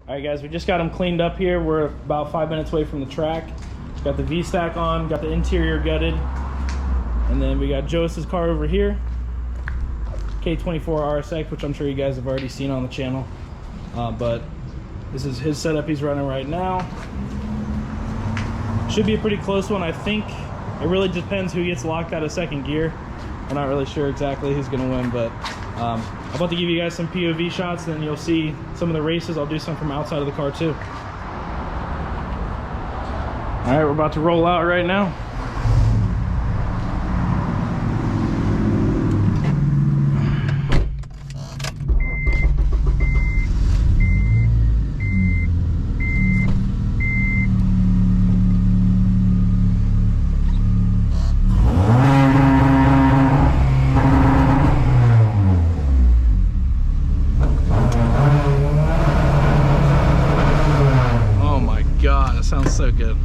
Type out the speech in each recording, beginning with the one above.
All right, guys, we just got them cleaned up here. We're about 5 minutes away from the track. Got the V-stack on, got the interior gutted. And then we got Joas's car over here. K24 RSX, which I'm sure you guys have already seen on the channel. But this is his setup he's running right now. Should be a pretty close one, I think. It really depends who gets locked out of second gear. I'm not really sure exactly who's gonna win, but I'm about to give you guys some POV shots, then you'll see some of the races. I'll do some from outside of the car too. All right, we're about to roll out right now. Sounds so good.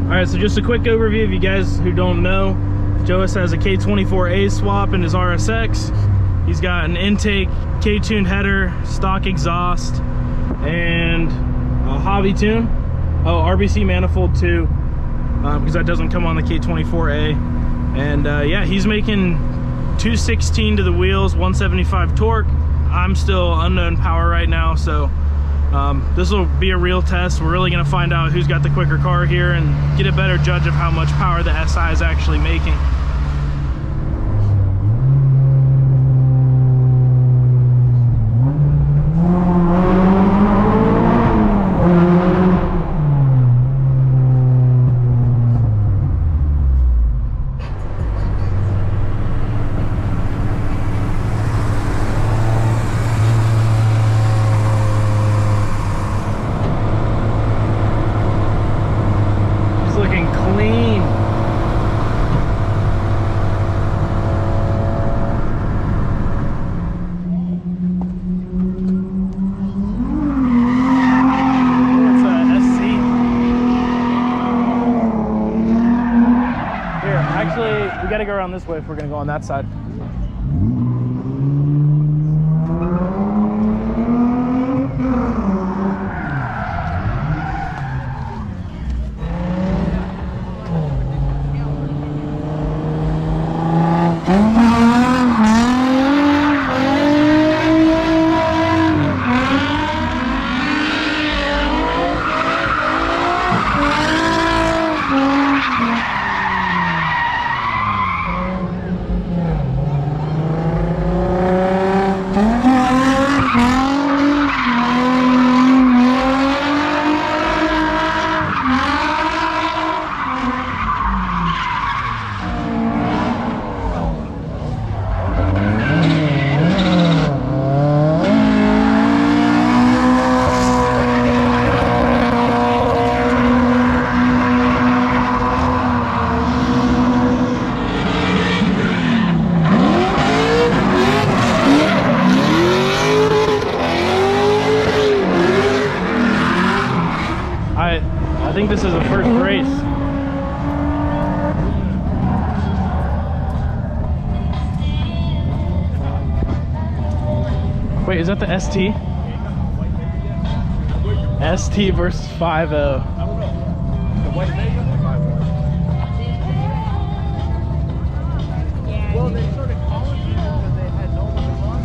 All right, so just a quick overview of you guys who don't know. Joas has a K24A swap in his RSX. He's got an intake, K-tuned header, stock exhaust, and a hobby tune. Oh, RBC manifold too, because that doesn't come on the K24A. And yeah, he's making 216 to the wheels, 175 torque. I'm still unknown power right now, so this will be a real test. We're really going to find out who's got the quicker car here and get a better judge of how much power the SI is actually making. We gotta go around this way if we're gonna go on that side. I think this is the first race. Wait, is that the ST? ST versus 5.0. Well, they started calling you because they had no one to run.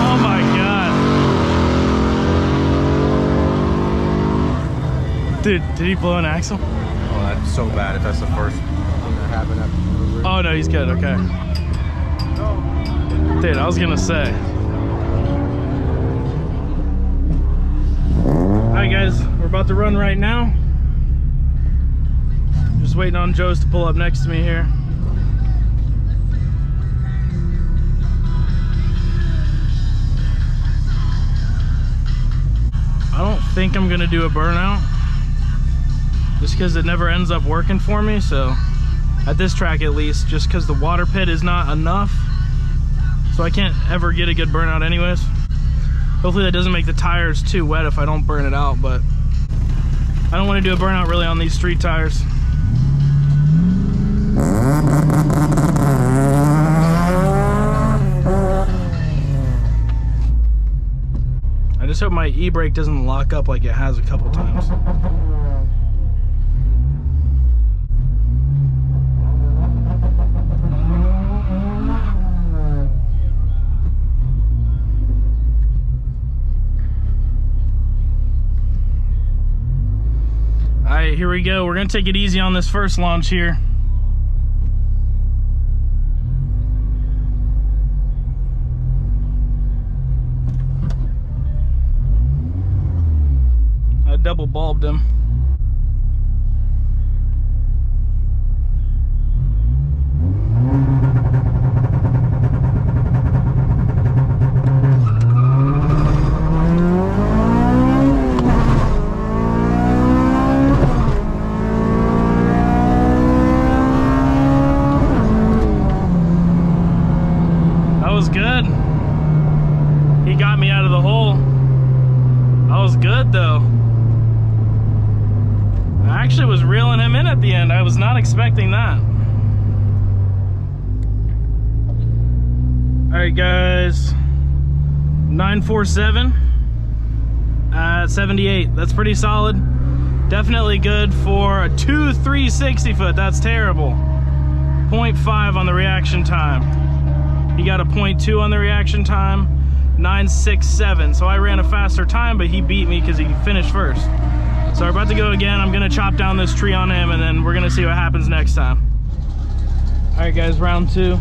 Oh my god. Dude, did he blow an axle? Oh, that's so bad if that's the first thing that happened after. Oh no, he's good, okay. Dude, I was gonna say. Alright guys, we're about to run right now. Just waiting on Joas to pull up next to me here. I don't think I'm gonna do a burnout, just because it never ends up working for me. So at this track at least, just because the water pit is not enough, so I can't ever get a good burnout anyways. Hopefully that doesn't make the tires too wet if I don't burn it out, but I don't want to do a burnout really on these street tires. I just hope my e-brake doesn't lock up like it has a couple times. Alright, here we go. We're gonna take it easy on this first launch here. I double bulbed him. That was good. He got me out of the hole. That was good though. I actually was reeling him in at the end. I was not expecting that. Alright guys, 947 at 78. That's pretty solid. Definitely good for a 2.360 foot. That's terrible. 0.5 on the reaction time. He got a 0.2 on the reaction time. 9.67. So I ran a faster time, but he beat me because he finished first. So we're about to go again. I'm gonna chop down this tree on him, and then we're gonna see what happens next time. All right, guys, round 2.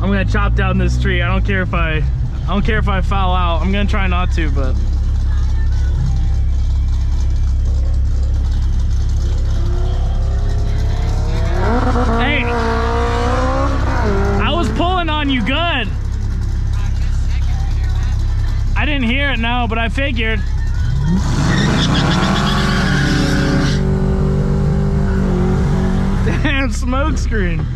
I'm gonna chop down this tree. I don't care if I foul out. I'm gonna try not to, but. Hey, I was pulling on you good. I didn't hear it, no, but I figured. Damn, smoke screen.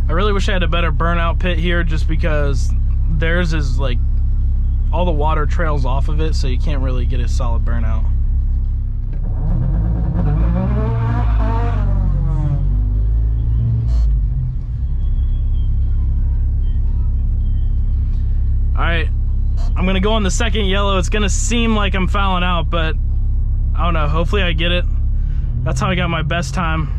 I really wish I had a better burnout pit here, just because theirs is like all the water trails off of it, so you can't really get a solid burnout. Alright, I'm gonna go on the second yellow. It's gonna seem like I'm fouling out, but I don't know, hopefully I get it. That's how I got my best time.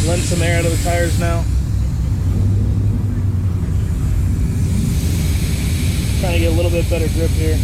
Letting some air out of the tires now. Trying to get a little bit better grip here.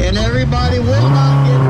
And everybody will not get